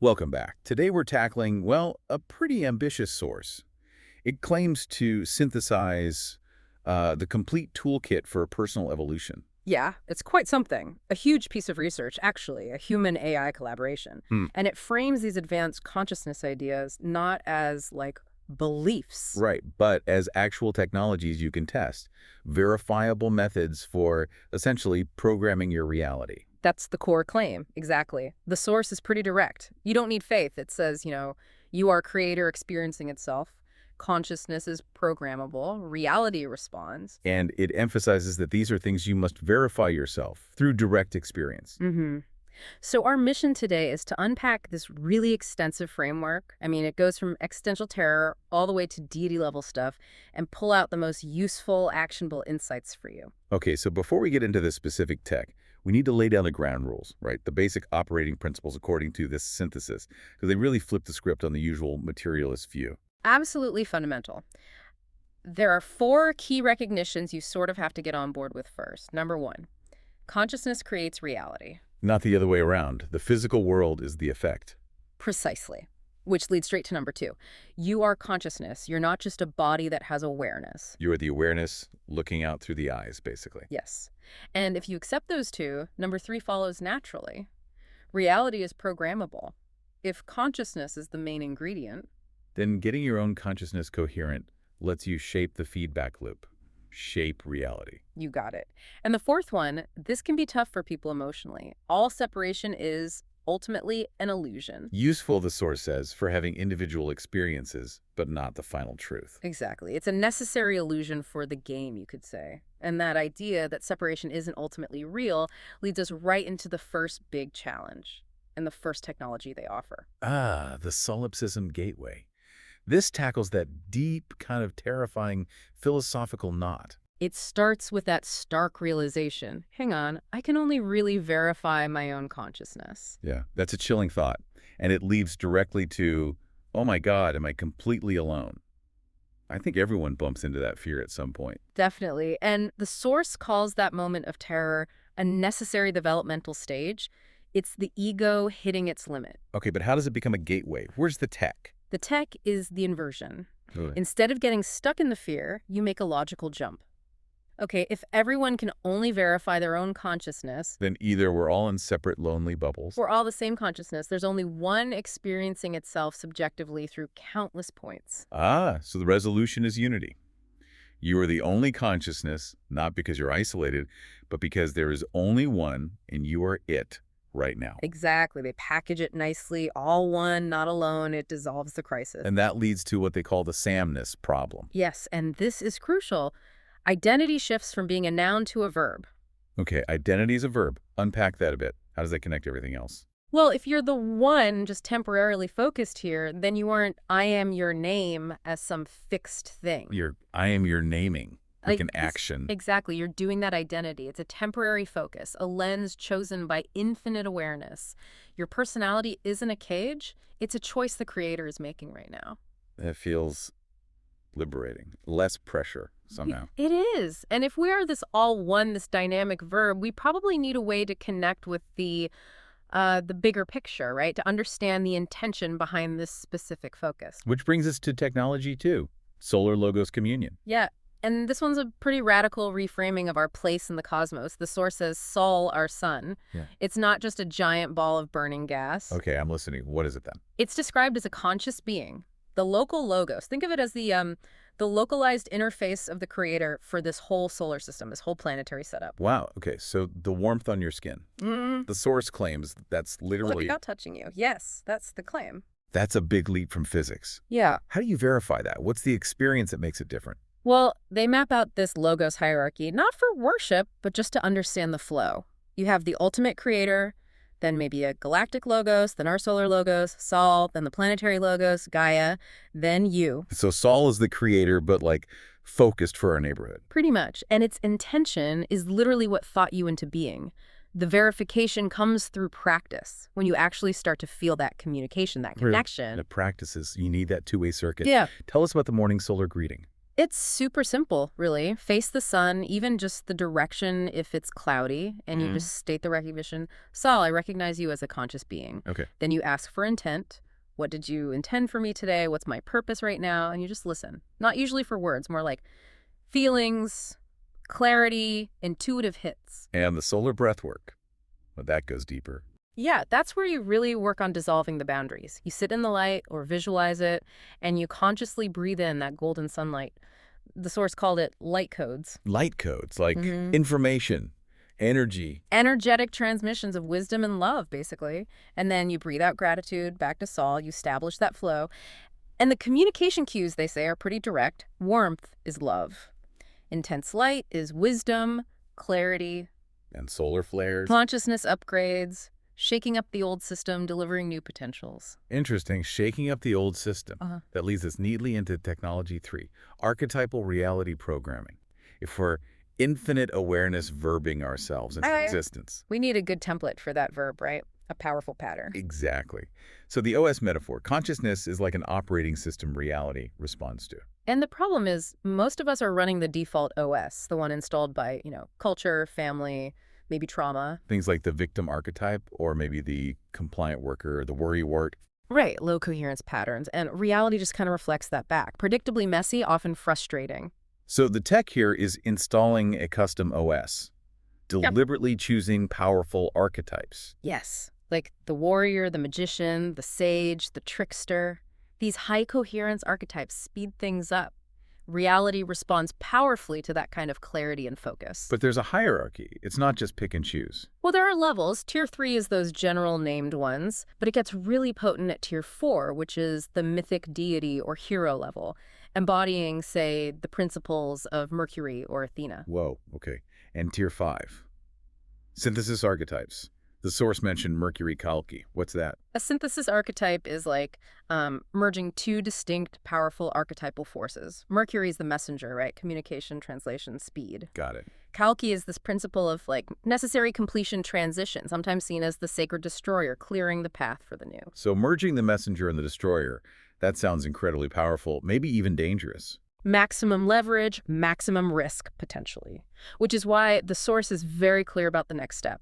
Welcome back. Today we're tackling, well, a pretty ambitious source. It claims to synthesize the complete toolkit for personal evolution. Yeah, it's quite something. A huge piece of research, actually, a human-AI collaboration. Hmm. And it frames these advanced consciousness ideas not as, like, beliefs. Right, but as actual technologies you can test, verifiable methods for essentially programming your reality. That's the core claim, exactly. The source is pretty direct. You don't need faith. It says, you are creator experiencing itself. Consciousness is programmable. Reality responds. And it emphasizes that these are things you must verify yourself through direct experience. Mm-hmm. So our mission today is to unpack this really extensive framework. I mean, it goes from existential terror all the way to deity-level stuff and pull out the most useful, actionable insights for you. Okay, so before we get into the specific tech, we need to lay down the ground rules, right? The basic operating principles according to this synthesis, because they really flip the script on the usual materialist view. Absolutely fundamental. There are four key recognitions you sort of have to get on board with first. Number one, consciousness creates reality. Not the other way around. The physical world is the effect. Precisely. Which leads straight to number two. You are consciousness. You're not just a body that has awareness. You are the awareness looking out through the eyes, basically. Yes. And if you accept those two, number three follows naturally. Reality is programmable. If consciousness is the main ingredient, Then getting your own consciousness coherent lets you shape the feedback loop, shape reality. you got it. And the fourth one, this can be tough for people emotionally. All separation is ultimately an illusion. Useful, the source says, for having individual experiences, but not the final truth. Exactly. It's a necessary illusion for the game, you could say. And that idea that separation isn't ultimately real leads us right into the first big challenge and the first technology they offer. Ah, the solipsism gateway. This tackles that deep, kind of terrifying philosophical knot. It starts with that stark realization, hang on, I can only really verify my own consciousness. Yeah, that's a chilling thought. And it leads directly to, oh my God, am I completely alone? I think everyone bumps into that fear at some point. Definitely. And the source calls that moment of terror a necessary developmental stage. It's the ego hitting its limit. Okay, but how does it become a gateway? Where's the tech? The tech is the inversion. Really? Instead of getting stuck in the fear, you make a logical jump. Okay, if everyone can only verify their own consciousness, Then either we're all in separate lonely bubbles. we're all the same consciousness. There's only one experiencing itself subjectively through countless points. Ah, so the resolution is unity. You are the only consciousness, not because you're isolated, but because there is only one and you are it right now. Exactly. They package it nicely, all one, not alone. It dissolves the crisis. And that leads to what they call the samness problem. Yes, and this is crucial. Identity shifts from being a noun to a verb. Okay, identity is a verb. Unpack that a bit. How does that connect to everything else? Well, if you're the one just temporarily focused here, then you aren't I am your name as some fixed thing. I am your naming, like an Like, action. Exactly. You're doing that identity. It's a temporary focus, a lens chosen by infinite awareness. Your personality isn't a cage. It's a choice the creator is making right now. That feels liberating. Less pressure, somehow. It is. And if we are this all one, this dynamic verb, we probably need a way to connect with the bigger picture, right? To understand the intention behind this specific focus. Which brings us to technology, too. Solar Logos Communion. Yeah. And this one's a pretty radical reframing of our place in the cosmos. The source says Sol, our sun. Yeah. It's not just a giant ball of burning gas. Okay, I'm listening. What is it then? It's described as a conscious being. The local logos. Think of it as the localized interface of the creator for this whole solar system, this whole planetary setup. Wow. Okay, so the warmth on your skin. The source claims that's Look, literally, not touching you. Yes, that's the claim. that's a big leap from physics. Yeah. How do you verify that? What's the experience that makes it different? Well, they map out this logos hierarchy, not for worship, but just to understand the flow. You have the ultimate creator, then maybe a galactic logos, then our solar logos, Sol, then the planetary logos, Gaia, then you. So Saul is the creator, but like focused for our neighborhood. Pretty much. And its intention is literally what thought you into being. The verification comes through practice, when you actually start to feel that communication, that connection. The practices, you need that two-way circuit. Yeah. Tell us about the morning solar greeting. It's super simple, really. Face the sun, even just the direction if it's cloudy, and you just state the recognition. Saul, I recognize you as a conscious being. Okay. Then you ask for intent. What did you intend for me today? What's my purpose right now? And you just listen. Not usually for words, more like feelings, clarity, intuitive hits. And the solar breath work. Well, that goes deeper. Yeah, that's where you really work on dissolving the boundaries. You sit in the light or visualize it, and you consciously breathe in that golden sunlight. The source called it light codes. Light codes, like information, energy. Energetic transmissions of wisdom and love, basically. And then you breathe out gratitude back to Saul. You establish that flow. And the communication cues, they say, are pretty direct. Warmth is love. Intense light is wisdom, clarity. And solar flares. Consciousness upgrades. Shaking up the old system, delivering new potentials. Interesting. Shaking up the old system. That leads us neatly into technology 3, archetypal reality programming. If we're infinite awareness verbing ourselves into existence. We need a good template for that verb, right? A powerful pattern. Exactly. So the OS metaphor, consciousness is like an operating system reality responds to. And the problem is most of us are running the default OS, the one installed by, culture, family, maybe trauma. Things like the victim archetype or maybe the compliant worker or the worrywart. Right, low coherence patterns. And reality just kind of reflects that back. Predictably messy, often frustrating. So the tech here is installing a custom OS, deliberately choosing powerful archetypes. Yes, like the warrior, the magician, the sage, the trickster. These high coherence archetypes speed things up. Reality responds powerfully to that kind of clarity and focus. But there's a hierarchy. It's not just pick and choose. Well, there are levels. Tier 3 is those general named ones, but it gets really potent at Tier 4, which is the mythic deity or hero level, embodying, say, the principles of Mercury or Athena. Whoa, okay. And Tier 5, synthesis archetypes. The source mentioned Mercury Kalki. What's that? A synthesis archetype is like merging two distinct, powerful archetypal forces. Mercury is the messenger, right? Communication, translation, speed. Got it. Kalki is this principle of necessary completion transition, sometimes seen as the sacred destroyer, clearing the path for the new. So merging the messenger and the destroyer, that sounds incredibly powerful, maybe even dangerous. Maximum leverage, maximum risk, potentially. Which is why the source is very clear about the next step.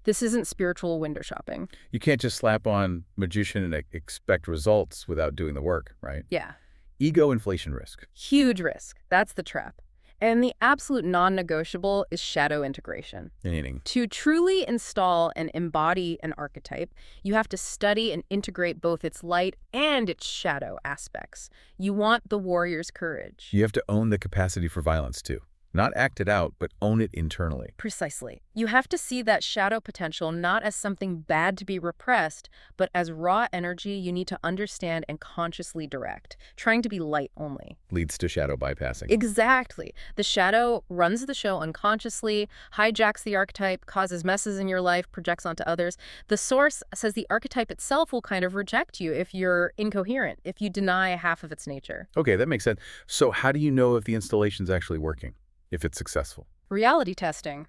This isn't spiritual window shopping. You can't just slap on magician and expect results without doing the work, right? Yeah. Ego inflation risk. Huge risk. That's the trap. And the absolute non-negotiable is shadow integration. Meaning? To truly install and embody an archetype, you have to study and integrate both its light and its shadow aspects. You want the warrior's courage. You have to own the capacity for violence, too. Not act it out, but own it internally. Precisely. You have to see that shadow potential not as something bad to be repressed, but as raw energy you need to understand and consciously direct, trying to be light only. Leads to shadow bypassing. Exactly. The shadow runs the show unconsciously, hijacks the archetype, causes messes in your life, projects onto others. The source says the archetype itself will kind of reject you if you're incoherent, if you deny half of its nature. Okay, that makes sense. So how do you know if the installation's actually working? If it's successful? Reality testing.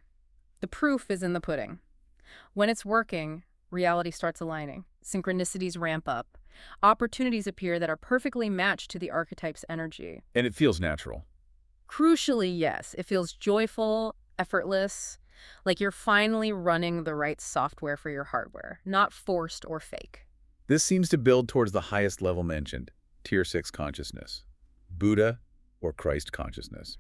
The proof is in the pudding. When it's working, reality starts aligning. Synchronicities ramp up. Opportunities appear that are perfectly matched to the archetype's energy. And it feels natural. Crucially, yes. It feels joyful, effortless, like you're finally running the right software for your hardware, not forced or fake. This seems to build towards the highest level mentioned, Tier 6 consciousness. Buddha or Christ consciousness,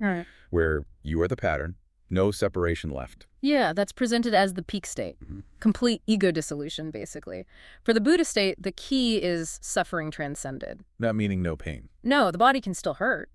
where you are the pattern, no separation left. Yeah, that's presented as the peak state. Complete ego dissolution, basically. For the Buddha state, the key is suffering transcended. Not meaning no pain. No, the body can still hurt,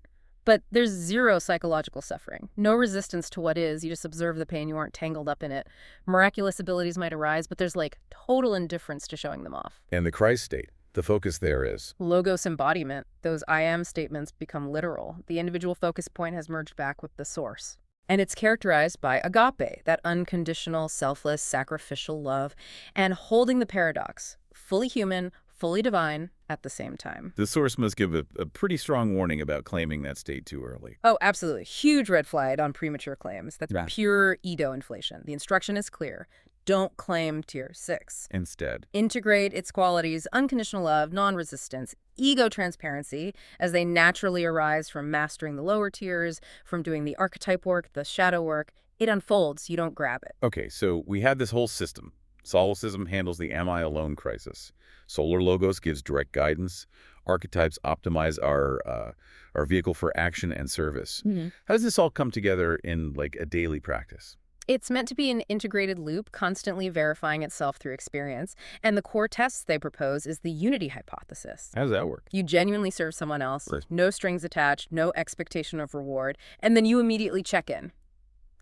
but there's zero psychological suffering. No resistance to what is. You just observe the pain. You aren't tangled up in it. Miraculous abilities might arise, but there's total indifference to showing them off. And the Christ state, the focus there is logos embodiment. Those I am statements become literal. The individual focus point has merged back with the source. And it's characterized by agape, that unconditional, selfless, sacrificial love, and holding the paradox, fully human, fully divine at the same time. The source must give a pretty strong warning about claiming that state too early. Oh, absolutely. Huge red flag on premature claims. That's pure ego inflation. The instruction is clear. Don't claim tier 6. Instead, Integrate its qualities: unconditional love, non-resistance, ego transparency, as they naturally arise from mastering the lower tiers, from doing the archetype work, the shadow work. It unfolds, you don't grab it. okay, so we have this whole system. Solipsism handles the am I alone crisis. Solar Logos gives direct guidance. Archetypes optimize our vehicle for action and service. How does this all come together in like a daily practice? It's meant to be an integrated loop, constantly verifying itself through experience. And the core tests they propose is the unity hypothesis. How does that work? You genuinely serve someone else, Right. no strings attached, no expectation of reward, and then you immediately check in.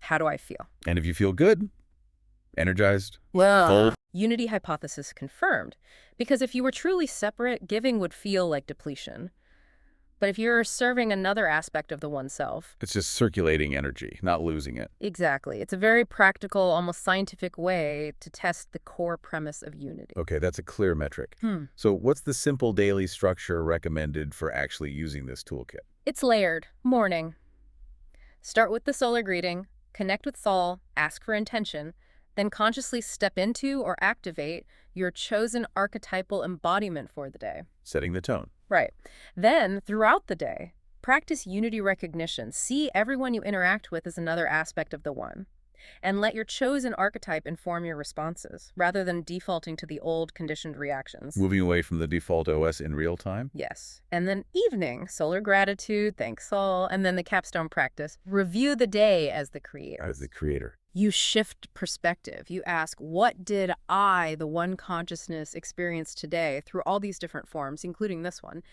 How do I feel? And if you feel good, energized, Well, full, unity hypothesis confirmed. Because if you were truly separate, giving would feel like depletion. But if you're serving another aspect of the oneself, it's just circulating energy, not losing it. exactly. It's a very practical, almost scientific way to test the core premise of unity. Okay, that's a clear metric. Hmm. So what's the simple daily structure recommended for actually using this toolkit? It's layered. Morning. Start with the solar greeting, connect with Sol, ask for intention, then consciously step into or activate your chosen archetypal embodiment for the day. Setting the tone. Right. Then, throughout the day, practice unity recognition. See everyone you interact with as another aspect of the one. And let your chosen archetype inform your responses, rather than defaulting to the old conditioned reactions. Moving away from the default OS in real time? Yes. And then evening, solar gratitude, thanks all, and then the capstone practice. Review the day as the creator. As the creator. You shift perspective. You ask, what did I, the one consciousness, experience today through all these different forms, including this one?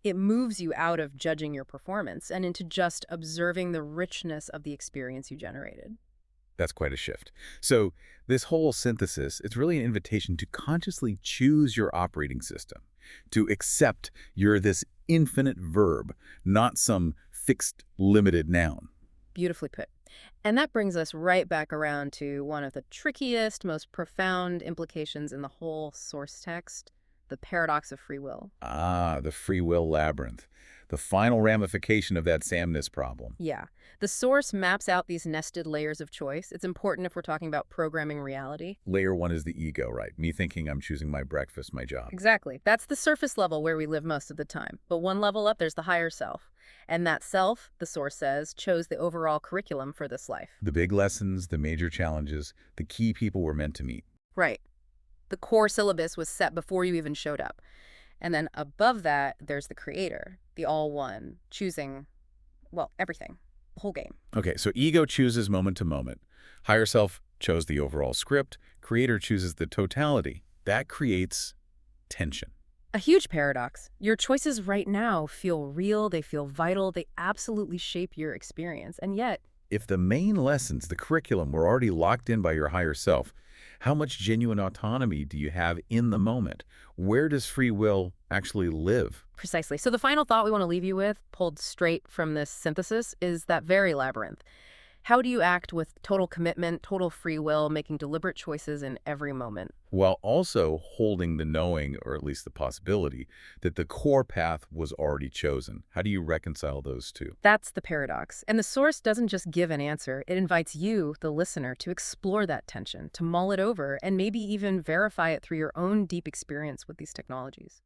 It moves you out of judging your performance and into just observing the richness of the experience you generated. That's quite a shift. So this whole synthesis, it's really an invitation to consciously choose your operating system, to accept you're this infinite verb, not some fixed, limited noun. Beautifully put. And that brings us right back around to one of the trickiest, most profound implications in the whole source text, the paradox of free will. Ah, the free will labyrinth. The final ramification of that Samness problem. Yeah. The source maps out these nested layers of choice. It's important if we're talking about programming reality. Layer one is the ego, right? Me thinking I'm choosing my breakfast, my job. Exactly. That's the surface level where we live most of the time. But one level up, there's the higher self. And that self, the source says, chose the overall curriculum for this life. The big lessons, the major challenges, the key people we're meant to meet. Right. The core syllabus was set before you even showed up. And then above that, there's the creator, the all-one, choosing, well, everything, the whole game. Okay, so ego chooses moment to moment. Higher self chose the overall script. Creator chooses the totality. That creates tension. A huge paradox. Your choices right now feel real, they feel vital, they absolutely shape your experience. And yet, If the main lessons, the curriculum, were already locked in by your higher self, how much genuine autonomy do you have in the moment? Where does free will actually live? precisely. So the final thought we want to leave you with, pulled straight from this synthesis, is that very labyrinth. How do you act with total commitment, total free will, making deliberate choices in every moment? While also holding the knowing, or at least the possibility, that the core path was already chosen. How do you reconcile those two? That's the paradox. And the source doesn't just give an answer. It invites you, the listener, to explore that tension, to mull it over, and maybe even verify it through your own deep experience with these technologies.